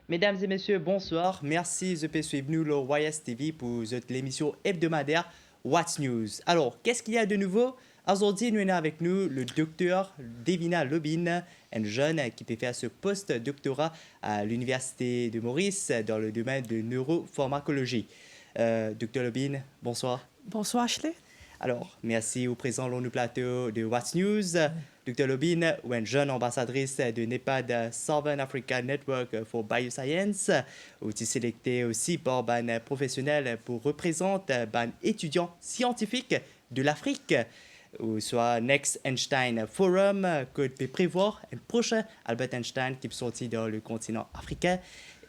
Mesdames et messieurs, bonsoir. Merci de suivre nous le YS TV pour l'émission hebdomadaire What's News. Alors, qu'est-ce qu'il y a de nouveau? Aujourd'hui, nous avons avec nous le docteur Devina Lobin, un jeune qui peut faire ce post-doctorat à l'Université de Maurice dans le domaine de neuropharmacologie. Docteur Lobin, bonsoir. Bonsoir, Ashley. Alors, merci au présent sur le plateau de What's News. Dr. Lobin, une jeune ambassadrice de NEPAD Southern Africa Network for Bioscience, ou sélectée aussi par ban professionnel pour représenter ban étudiants scientifiques de l'Afrique, ou soit Next Einstein Forum, que peut prévoir un prochain Albert Einstein qui peut sortir dans le continent africain,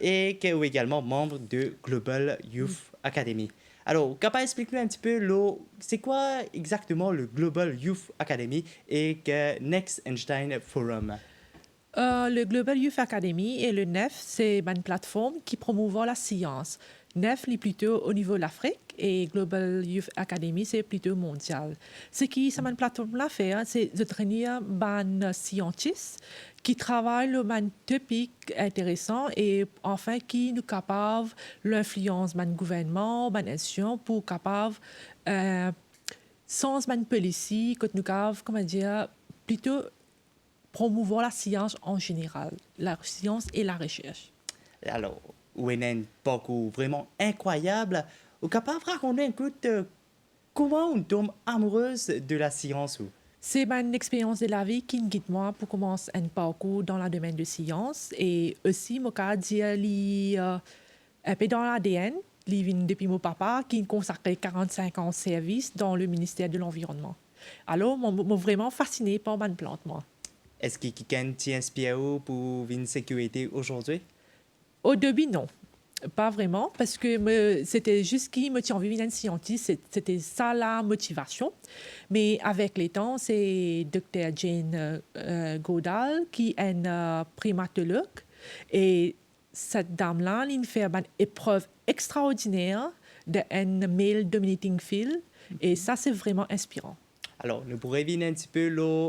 et qui est également membre de Global Youth Academy. Alors, capable d'expliquer un petit peu, c'est quoi exactement le Global Youth Academy et le Next Einstein Forum? Le Global Youth Academy et le NEF, c'est une plateforme qui promouvoit la science. NEF est plutôt au niveau de l'Afrique et Global Youth Academy, c'est plutôt mondial. Ce qui cette plateforme-là fait, c'est de traîner des scientifiques qui travaillent le topic intéressant et enfin qui nous capable l'influence du gouvernement, de nation pour capable sans man policy, que nous capable, comment dire, plutôt promouvoir la science en général, la science et la recherche. Alors, où est un parcours vraiment incroyable, ou capable de raconter un peu comment on tombe amoureuse de la science? C'est une expérience de la vie qui me guide moi pour commencer un parcours dans le domaine de science et aussi, je dire, un peu dans l'ADN, depuis mon papa qui consacrait 45 ans de service dans le ministère de l'Environnement. Alors, je suis vraiment fasciné par ma plante, moi. Est-ce que quelqu'un t'inspire pour une sécurité aujourd'hui? Au début, non. Pas vraiment, parce que c'était juste qui me tient envie d'être scientiste, c'était ça la motivation. Mais avec les temps, c'est Dr. Jane Goodall qui est une primatologue. Et cette dame-là, elle fait une épreuve extraordinaire d'un male dominating field. Et ça, c'est vraiment inspirant. Alors, nous pourrions revenir un petit peu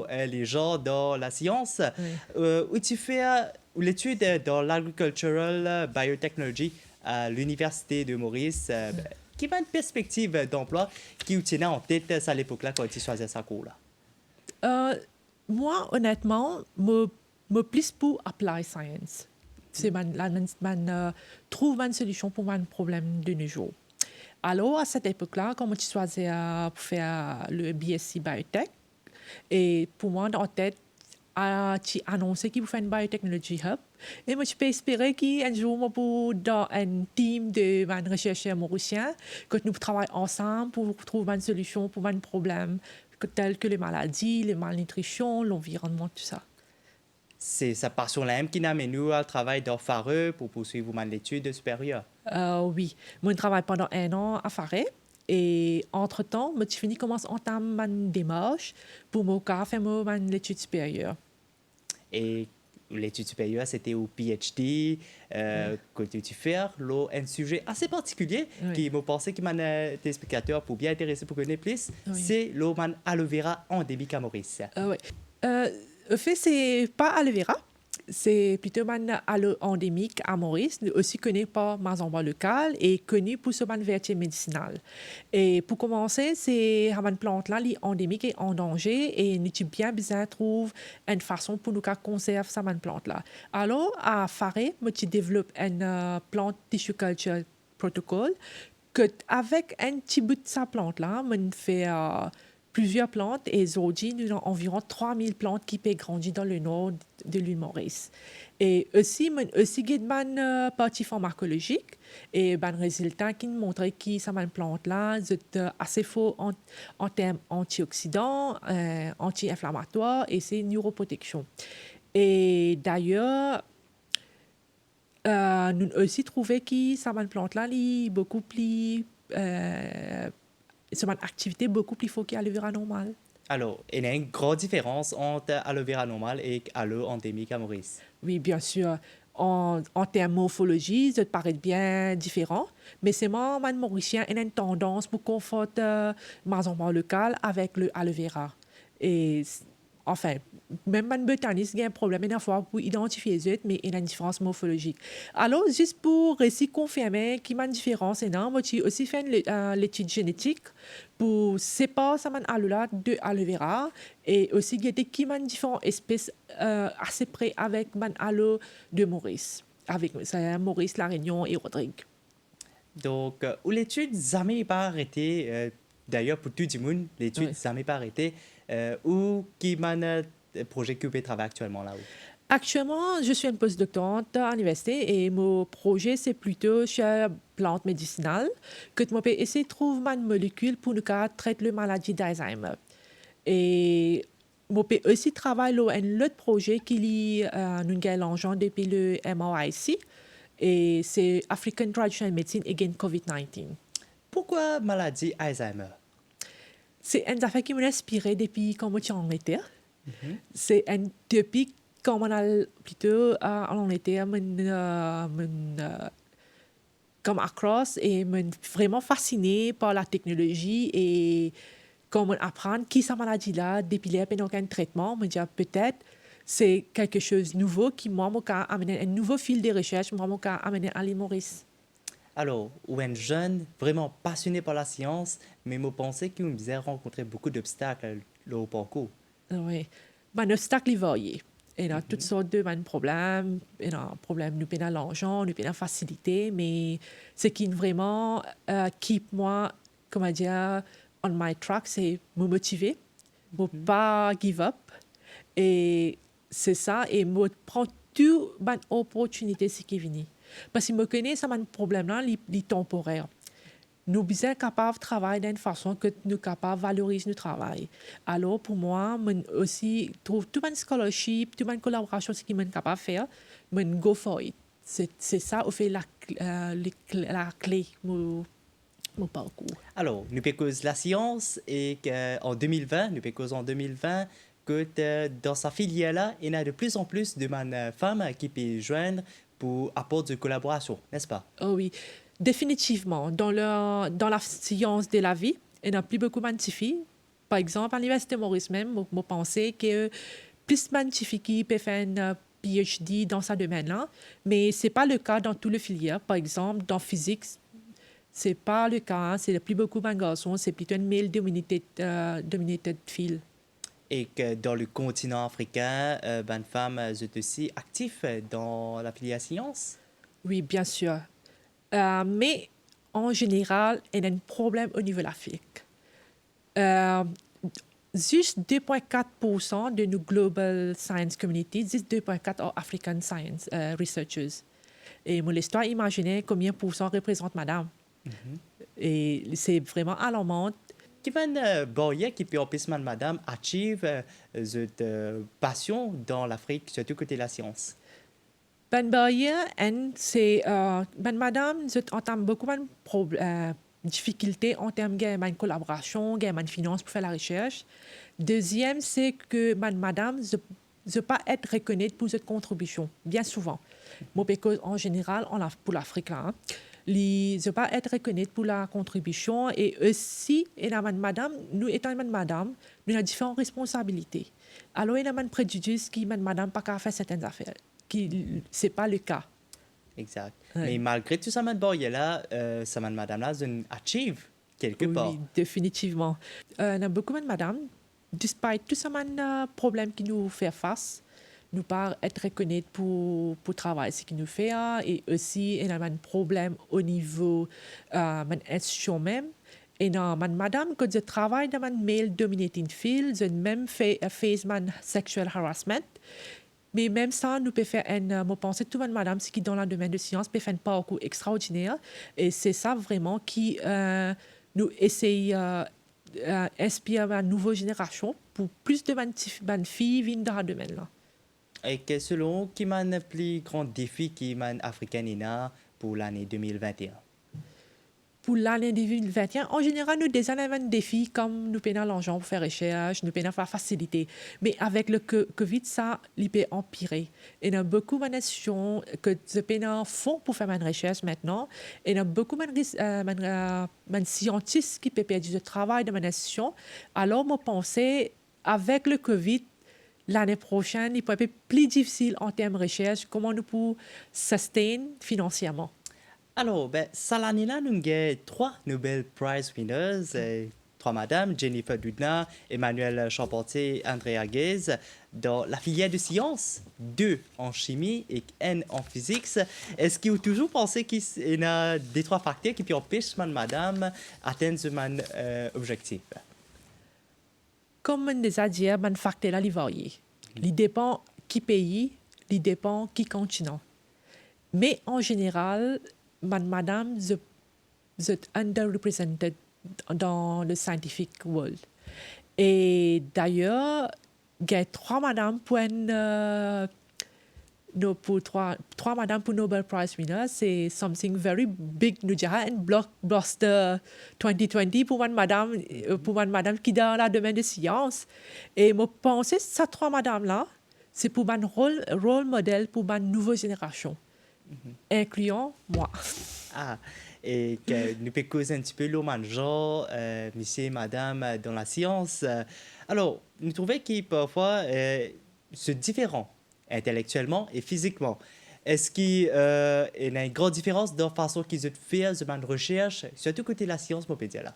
les gens dans la science. Oui. Où tu fais l'étude dans l'agricultural biotechnology à l'Université de Maurice, qui va une perspective d'emploi qui vous tenait en tête à l'époque-là quand tu choisissais sa cours-là? Moi, honnêtement, me plus pour apply science. C'est trouve une solution pour un problème de nos jours. Alors, à cette époque-là, quand je choisi pour faire le BSc Biotech, et pour moi, en tête, tu annoncé qu'il vous fait une Biotechnology Hub. Et moi, je peux espérer qu'un jour, moi, pour dans un team de chercheurs mauriciens, que nous travaillons ensemble pour trouver une solution pour un problème tels que les maladies, les malnutrition, l'environnement, tout ça. C'est sa passion-là même qui nous amène nous à travailler dans Fareux pour poursuivre l'étude supérieure. Oui, moi, je travaille pendant 1 an à Faré. Et entre-temps, je finis commence à entamer une démarche pour me faire l'étude supérieure. Et l'étude supérieure, c'était au PhD, que tu fais, un sujet assez particulier Oui. qui me pensait que mon téléspectateur pour bien intéresser pour connaître plus, Oui. c'est le man aloe vera endémique à Maurice. Oui. En fait, c'est pas aloe vera. C'est plutôt un aloe endémique à Maurice, aussi connu par ma endroit local et connu pour son vertu médicinale. Et pour commencer, c'est une plante là, endémique et en danger et nous avons bien besoin de trouver une façon pour nous conserver cette plante là. Alors, à Faré, je développe une plante tissue culture protocole que avec un petit bout de sa plante là, on fait plusieurs plantes et aujourd'hui, nous avons environ 3000 plantes qui peuvent grandir dans le nord de l'île Maurice. Et aussi, une partie pharmacologique et un résultat qui nous montre que cette plante-là est assez fort en termes antioxydants, anti-inflammatoires et c'est neuroprotection. Et d'ailleurs, nous avons aussi trouvé que cette plante-là est beaucoup plus c'est une activité beaucoup plus forte qu'à l'aloe vera normal. Alors, il y a une grande différence entre aloe vera normal et aloe endémique à Maurice. Oui, bien sûr. En termes morphologie, ça paraît bien différent, mais c'est moi, mauricien, il a une tendance pour conforter ma zone locale avec le aloe vera. Et enfin, même un botaniste a un problème une fois pour identifier les autres, mais il y a une différence morphologique. Alors, juste pour essayer de confirmer qu'il y a une différence énorme, j'ai aussi fait l'étude génétique pour séparer ça là de aloe vera et aussi guetter qui y a différentes espèces assez près avec man aloe de Maurice, avec ça, Maurice, La Réunion et Rodrigue. Donc, où l'étude jamais pas arrêtée, d'ailleurs pour tout le monde, l'étude Oui. jamais pas arrêtée, où qui mène projet que vous travaillez actuellement là-haut? Actuellement, je suis une postdoctorante à l'université et mon projet, c'est plutôt sur la plante médicinale que je peux essayer de trouver une molécule pour nous traiter la maladie d'Alzheimer. Et je peux aussi travailler sur un autre projet qui est nous l'engin depuis le MRIC et c'est African Traditional Medicine Against COVID-19. Pourquoi maladie Alzheimer? C'est une affaire qui m'a inspiré depuis quand je suis en Angleterre. C'est depuis quand on a plutôt en Angleterre, comme across et me vraiment fasciné par la technologie et comment apprendre qui sa maladie là depuis là pendant aucun traitement me dire peut-être c'est quelque chose de nouveau qui moi m'a amené un nouveau fil de recherche moi m'a amené à l'île Maurice. Alors, ou un jeune vraiment passionné par la science, mais me pensais qu'il me faisait rencontrer beaucoup d'obstacles au parcours. Oui. Ben, obstacle est varié. Il y a toutes sortes de problèmes. Il y a un problème nous peine l'argent, nous peine la facilité, mais ce qui vraiment keep moi, comment dire, on my track, c'est me motiver, ne pas give up. Et c'est ça, et me prendre toute bonne opportunité ce qui vient. Parce que je connais ça, un problème-là, il est temporaire. Nous sommes capables de travailler d'une façon que nous sommes capables de valoriser notre travail. Alors, pour moi, je aussi trouve tout un scholarship, toute une collaboration, ce que je suis capable de faire, je go for it. C'est ça, au fait, la clé de mon parcours. Alors, nous cause la science et qu'en 2020, nous cause en 2020 que dans sa filière-là, il y a de plus en plus de femmes qui peuvent joindre pour apport de collaboration, n'est-ce pas? Oh oui, définitivement. Dans la science de la vie, il n'y a plus beaucoup de filles. Par exemple, à l'Université Maurice même, je pensais que plus de filles qui peuvent faire un PhD dans ce domaine-là, mais ce n'est pas le cas dans toutes les filières. Par exemple, dans physique, ce n'est pas le cas. Hein. C'est plus beaucoup de garçons, c'est plutôt une male dominated field. Et que dans le continent africain, ben, femmes sont aussi actives dans la filière science. Oui, bien sûr. Mais en général, il y a un problème au niveau de l'Afrique. Juste 2,4% de nos Global Science Community, juste 2,4% sont African Science Researchers. Et mon histoire, imaginez combien de pourcents représente madame. Et c'est vraiment alarmant. Qui mène Boria qui peut empêcher madame achieve cette passion dans l'Afrique, surtout côté la science. Ben barrière, c'est ben madame, je entame beaucoup de difficultés en termes de collaboration, de finance pour faire la recherche. Deuxième, c'est que madame, je pas être reconnue pour cette contribution, bien souvent. Moi, parce qu'en général, pour l'Afrique, là, je pas être reconnue pour la contribution et aussi, et la madame, nous étant madame, nous avons différentes responsabilités. Alors, il y a un préjudice qui madame pas qu'à faire certaines affaires. Ce n'est pas le cas. Exact. Ouais. Mais malgré tout ça, madame-là, ça madame-là, c'est une achieve quelque part. Oui, définitivement. Il y a beaucoup de madame, despite tout ça, problème qui nous fait face, nous pas être reconnus pour le travail ce qu'il nous fait et aussi il y a un problème au niveau de l'institution même. Et non, madame, quand je travaille dans un male dominating field, je même fait sexual harassment. Mais même ça, nous pouvons faire je pense que tout le monde, madame, ce qui est dans le domaine de science, peut faire un parcours extraordinaire. Et c'est ça vraiment qui nous essaye d'inspirer une nouvelle génération pour plus de filles viennent dans ce domaine-là. Et que selon qui m'a le plus grand défi qui m'a africain pour l'année 2021? Pour l'année 2021, en général, nous avons un défi comme nous payons l'argent pour faire recherche, nous payons faire facilité. Mais avec le COVID, ça, il peut empirer. Il y a beaucoup de nations que se payent font pour faire une recherche maintenant. Il y a beaucoup de scientifiques qui peuvent perdre du travail dans ma nation. Alors, moi, pensais, avec le COVID, l'année prochaine, il peut être plus difficile en termes de recherche, comment nous pouvons sustain financièrement. Alors, ben, cette année-là, nous avons trois Nobel Prize winners, trois madames, Jennifer Doudna, Emmanuel Champortier, Andrea Ghez, dans la filière de sciences, deux en chimie et un en physique. Est-ce que vous toujours pensé qu'il y a des trois facteurs qui empêchent madame d'atteindre ce objectif? Comme on déjà dit, le facteur là, il varie. Il dépend qui pays, il dépend qui continent. Mais en général, madame, vous êtes underrepresented dans le scientific world. Et d'ailleurs, il y a trois madames pour trois madames pour Nobel Prize winner, c'est something very big. Nous dirais un blockbuster 2020 pour une madame qui est dans le domaine des sciences. Et je pense que ces trois madames-là, c'est pour un rôle modèle pour une nouvelle génération, incluant moi. Ah, et que nous pouvons causer un petit peu l'homme genre, monsieur et madame dans la science. Alors, nous trouvons qu'ils parfois se différent intellectuellement et physiquement. Est-ce qu'il y a une grande différence dans la façon qu'ils ont fait de recherche, surtout côté de la science, mon pédia là?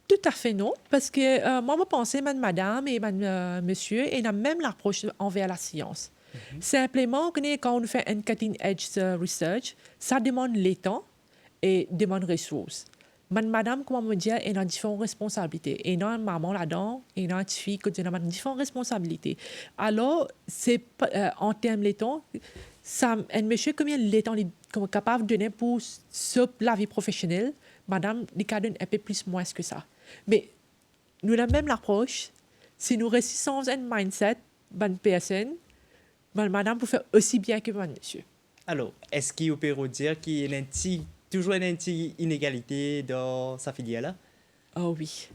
Tout à fait non, parce que moi, je pensais que madame et monsieur, et même l'approche envers la science. Simplement, quand on fait un cutting-edge research, ça demande le temps et demande ressources. Madame, comment me dire, elle a différentes responsabilités. Et non, maman là-dedans, et non, fille, que elle a différentes responsabilités. Alors, c'est en termes de temps, ça, un monsieur, combien de temps il est capable de donner pour la vie professionnelle, madame, il donne un peu plus moins que ça. Mais nous avons même l'approche, si nous réussissons un mindset, bonne personne, madame peut faire aussi bien que monsieur. Alors, est-ce qu'il peut dire qu'il y a toujours une inégalité dans sa filière là? Oh oui.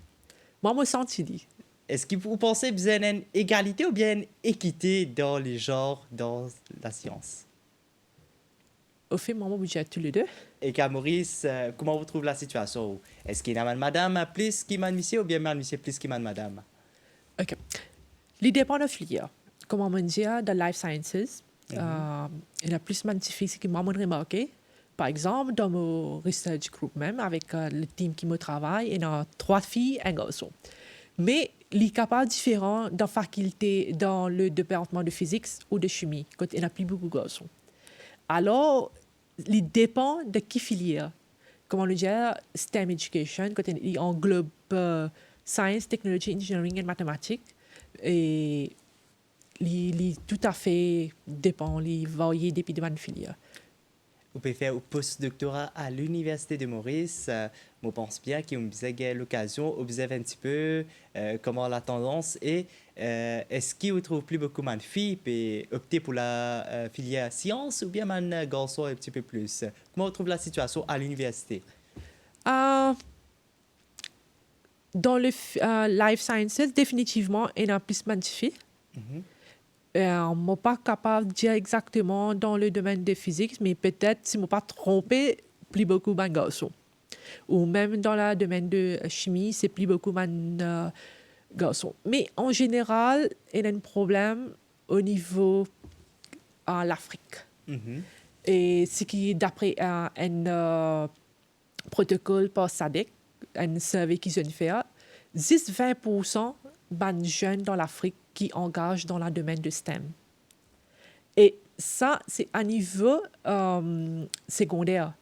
Moi, je me sens dit. Est-ce que vous pensez qu'il y a une égalité ou bien une équité dans les genres dans la science? Au fait, moi, je dis tous les deux. Et qu'à Maurice, comment vous trouvez la situation? Est-ce qu'il y a une madame plus qui m'a monsieur ou bien monsieur plus qui m'a madame? OK. Il dépend de la filière. Comme on dit, dans Life Sciences, il y a plus de scientifiques qui m'ont remarqué. Par exemple, dans mon research group même, avec le team qui me travaille, il y a 3 filles et un garçon. Mais les capables différents dans faculté, dans le département de physique ou de chimie, quand il n'y a plus beaucoup de garçons. Alors, il dépend de qui filière. Comme on le dit, STEM education, quand il englobe science, technology, engineering et mathématiques. Et il tout à fait dépend, il varie depuis de filière. Vous pouvez faire un postdoctorat à l'Université de Maurice. Je pense bien que vous avez l'occasion d'observer un petit peu comment la tendance est. Est-ce qu'il vous trouve plus beaucoup de filles et opter pour la filière sciences ou bien de garçons un petit peu plus? Comment vous trouvez la situation à l'université? Dans le life sciences, définitivement, il y a plus de filles. Je ne suis pas capable de dire exactement dans le domaine de physique, mais peut-être, si je ne me suis pas trompé, plus beaucoup de garçons. Ou même dans le domaine de chimie, c'est plus beaucoup de garçons. Mais en général, il y a un problème au niveau de l'Afrique. Et ce qui est d'après un protocole par SADC, un survey qu'ils ont fait, 10-20% de jeunes dans l'Afrique qui engagent dans le domaine de STEM. Et ça, c'est à niveau secondaire.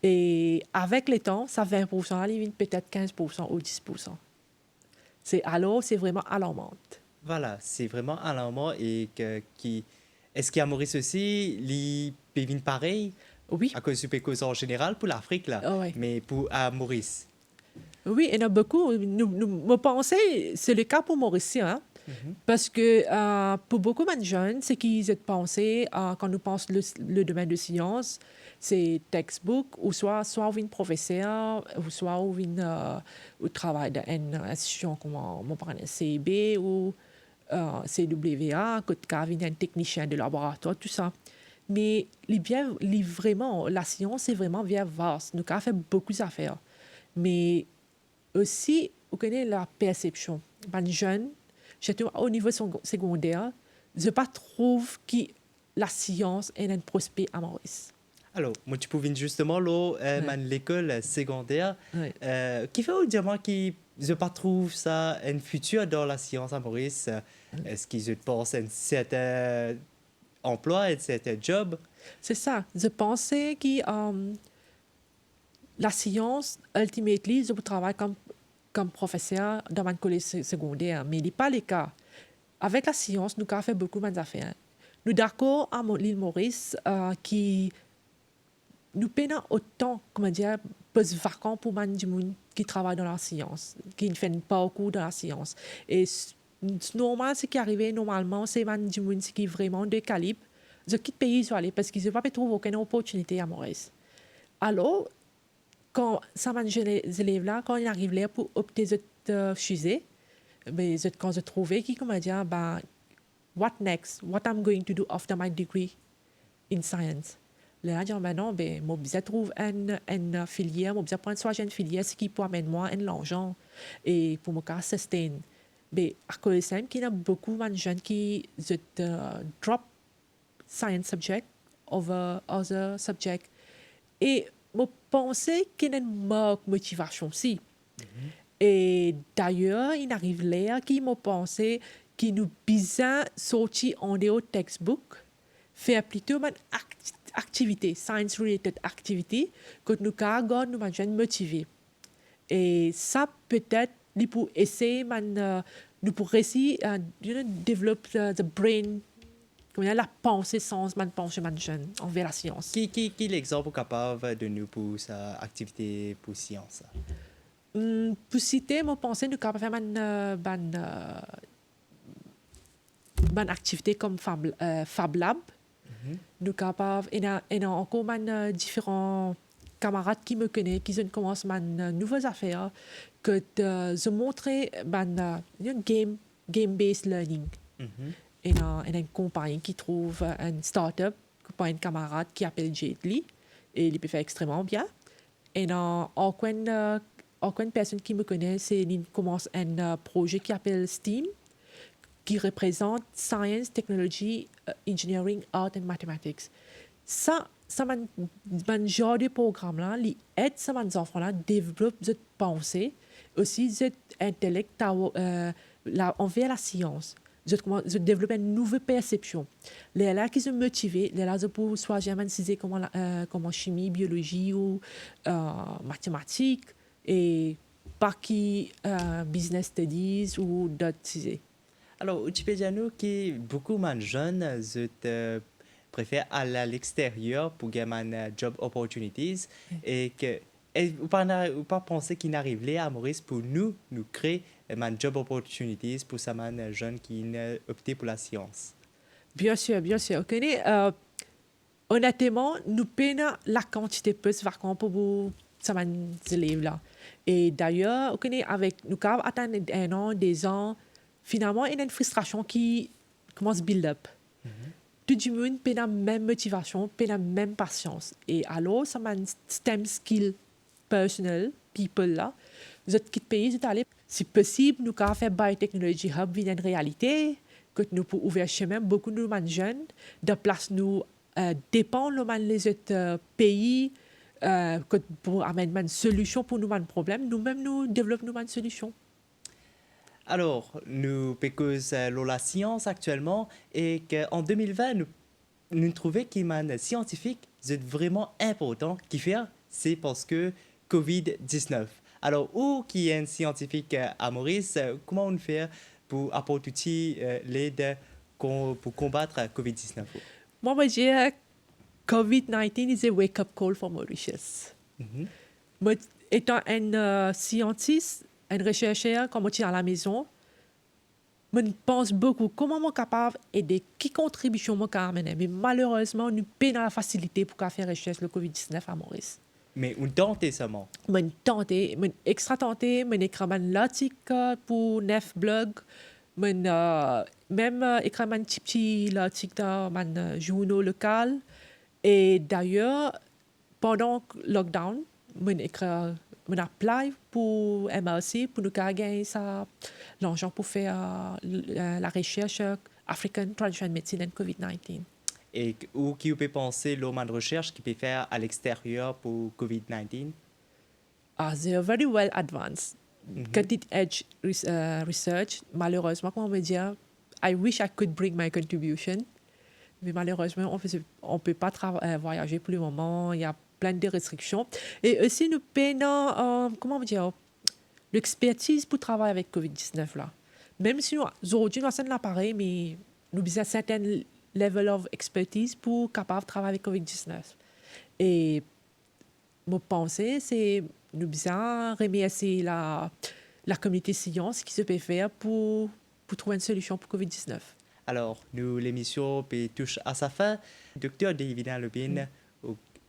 Et avec le temps, ça 20%, là, peut-être 15% ou 10%. Alors, c'est vraiment alarmant. Voilà, c'est vraiment alarmant. Et est-ce qu'à Maurice aussi, les pévines pareil? Oui. À cause du pécos en général pour l'Afrique, là. Oh, oui. Mais à Maurice? Oui, il y en a beaucoup. Nous pensons, c'est le cas pour Maurice, hein? Parce que pour beaucoup de jeunes, ce qu'ils ont pensé quand nous pensons le domaine de sciences, c'est textbook, ou soit une professeur, ou soit au travail dans une institution comme mon parent CB ou CWA, quand un technicien de laboratoire, tout ça. Mais vraiment, la science, c'est vraiment bien vaste. Nous avons fait beaucoup d'affaires. Mais aussi, vous connaissez la perception. Les jeunes, surtout au niveau secondaire, je ne trouve pas que la science est un prospect à Maurice. Alors, moi, tu pouvais justement, là, Ouais. l'école secondaire, Ouais. qui fait dire qui je pas trouve ça un futur dans la science à Maurice. Est-ce qu'ils je pense un certain emploi, un certain job? C'est ça. Je pensais que la science, ultimately, je travaille comme professeur dans un collège secondaire, mais ce n'est pas le cas. Avec la science, nous avons fait beaucoup d'affaires. Nous d'accord à l'île Maurice qui nous peinons autant, comment dire, plus vacants pour les gens qui travaillent dans la science, qui ne font pas beaucoup dans la science. Et normal, ce qui arrive normalement, c'est les gens qui sont vraiment de calibre. Je quitte le pays, je vais aller parce qu'ils ne peuvent pas trouver aucune opportunité à Maurice. Alors, quand ça m'a élèves-là, quand ils arrivent là pour opter cette fusée, ben, quand je trouvais qui, comment dire, ben, what next? What I'm going to do after my degree in science? Là, je dis, ben non, ben, moi, je trouve une filière, moi, je prends soit une filière, ce qui peut amener moi un l'argent et pour me faire sustain. Ben, à cause de ça, il y a beaucoup de jeunes qui drop science subject over other subject. Et je pensais qu'il y a une motivation aussi. Et d'ailleurs, il arrive là qu'il m'a pensé qu'il nous besoin sortir en dehors textbook, faire plutôt une activité, science-related activity, que nous avons nous jeunes motivés. Et ça, peut-être, nous pour essayer, nous pour essayer développer the brain, la pensée sans pencher jeune envers la science. Qui est l'exemple capable de nous pour sa activité pour science? Pour citer, je pense que nous avons fait une activité comme Fab Lab. Nous avons encore différents camarades qui me connaissent, qui commencent de nouvelles affaires, que je montrer game-based learning. Il y a une compagnie qui trouve une start-up par un camarade qui s'appelle Lee et il peut faire extrêmement bien. Et aucune personne qui me connaît, il commence un projet qui s'appelle STEAM, qui représente Science, Technology, Engineering, Art and Mathematics. Ça un genre de programme-là, il aide ces enfants-là à développer cette pensée, aussi cet intellect envers la science. Je développe une nouvelle perception. Les là qui sont motivés, les là pour soit jamais utiliser comme chimie, biologie ou mathématiques et pas qui business studies ou d'autres. Alors, tu peux dire nous que beaucoup de jeunes préfèrent aller à l'extérieur pour gagner un job opportunities et que vous pas penser qu'il n'arrive là à Maurice pour nous créer un job opportunities pour ces jeunes qui ont opté pour la science. Bien sûr, bien sûr. Honnêtement, nous peinons la quantité de vacances pour ces élèves-là. Et d'ailleurs, avec nous avons atteint un an, 2 ans, finalement, il y a une frustration qui commence à build up. Tout le monde a la même motivation, la même patience. Et alors, ça m'a un STEM skill personnel, people là. Vous êtes quitté pays, vous êtes allé. Si possible, nous avons fait Biotechnology Hub une réalité, que nous pouvons ouvrir chemin beaucoup de jeunes, de place nous dépendent les autres pays, que pour amener une solution pour nous un problème, nous-mêmes nous développons une solution. Alors, nous pécose la science actuellement et qu'en 2020, nous trouvons qu'un scientifique est vraiment important qui fait, c'est parce que COVID-19. Alors, où qui est un scientifique à Maurice, comment on fait pour apporter l'aide pour combattre COVID-19? Moi, je dirais COVID-19 is a wake-up call for Mauritius. Moi, étant un scientiste, un chercheur, comme je suis à la maison, je pense beaucoup comment je suis capable d'aider, quelle contribution je peux amener. Mais malheureusement, nous n'avons pas la facilité pour faire recherche sur le COVID-19 à Maurice. Mais on tente seulement. Je tenté, je extra tenté, je écrit un article pour 9 blogs, même écrit un petit article dans un journal local. Et d'ailleurs, pendant le lockdown, je on apply pour MRC pour nous gagner ça, l'argent pour faire la recherche African Traditional Medicine and COVID-19. Et où qui peut penser l'homme de recherche qui peut faire à l'extérieur pour COVID-19? They are very well advanced. Cutting edge research, malheureusement, comme on me dit, I wish I could bring my contribution. Mais malheureusement, on peut pas voyager pour le moment. Il y a plein de restrictions. Et aussi, nous peinons, comment dire, l'expertise pour travailler avec COVID-19 là. Même si aujourd'hui, nous avons l'appareil, mais nous avons un certain level of expertise pour capable de travailler avec COVID-19. Et mon pensée, c'est nous bien remercier la communauté science qui se peut faire pour trouver une solution pour COVID-19. Alors, l'émission touche à sa fin. Docteur Davina Lobine,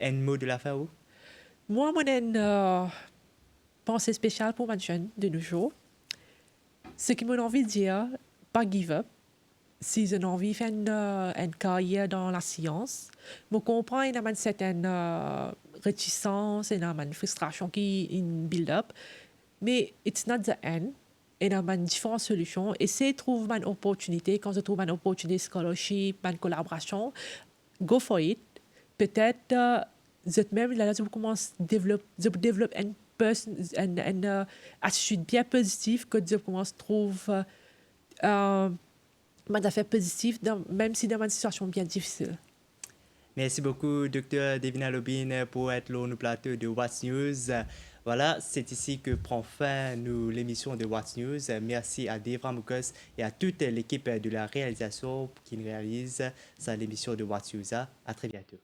un mot de la fin où? Moi, j'ai une pensée spéciale pour ma jeune de nos jours. Ce qui m'a envie de dire, pas give up. Si j'ai envie de faire une carrière dans la science, je comprends qu'il y a une certaine réticence, il y a une frustration qui build up, mais it's not the end. Il y a différentes solutions. Essayez de trouver une opportunité. Quand je trouve une opportunité scholarship, une collaboration, go for it. Peut-être, même là, je commence à développer une attitude bien positive que je commence à trouver des affaires positives, même si dans une situation bien difficile. Merci beaucoup, Dr. Davina Lobine, pour être là au plateau de What's News. Voilà, c'est ici que prend fin l'émission de What's News. Merci à Dave Ramukos et à toute l'équipe de la réalisation qui réalise l'émission de What's News. À très bientôt.